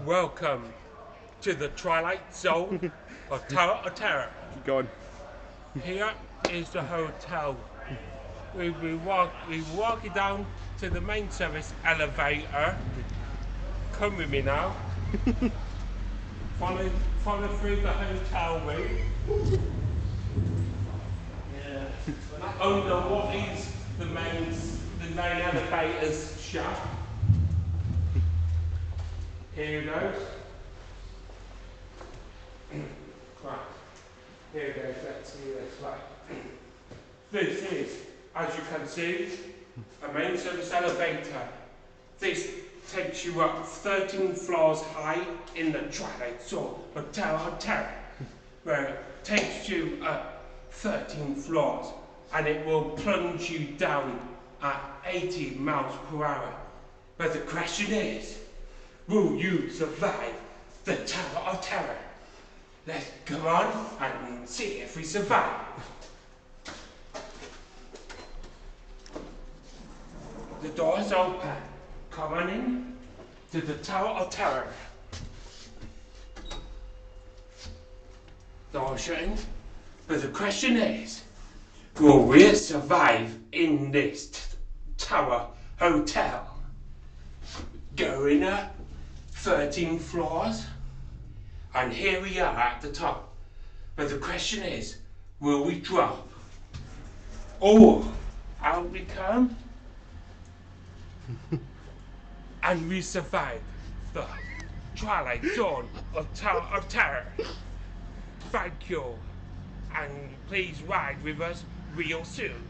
Welcome to the Twilight Zone of Tower of Terror. Keep going. Here is the hotel. We walking down to the main service elevator. Come with me now. Follow through the hotel room. Yeah. Under what is the main elevator's shaft. Here we go. Right. Here we go. Let's see this. Right. This is, as you can see, a main service elevator. This takes you up 13 floors high in the Twilight Zone of Tower of Terror, where it takes you up 13 floors and it will plunge you down at 80 miles per hour. But the question is, will you survive the Tower of Terror? Let's go on and see if we survive. The door is open. Come on in to the Tower of Terror. Door shutting. But the question is, will we survive in this tower hotel? Going up 13 floors, and here we are at the top. But the question is, will we drop? Or out we come and we survive the Twilight Zone of Tower of Terror. Thank you, and please ride with us real soon.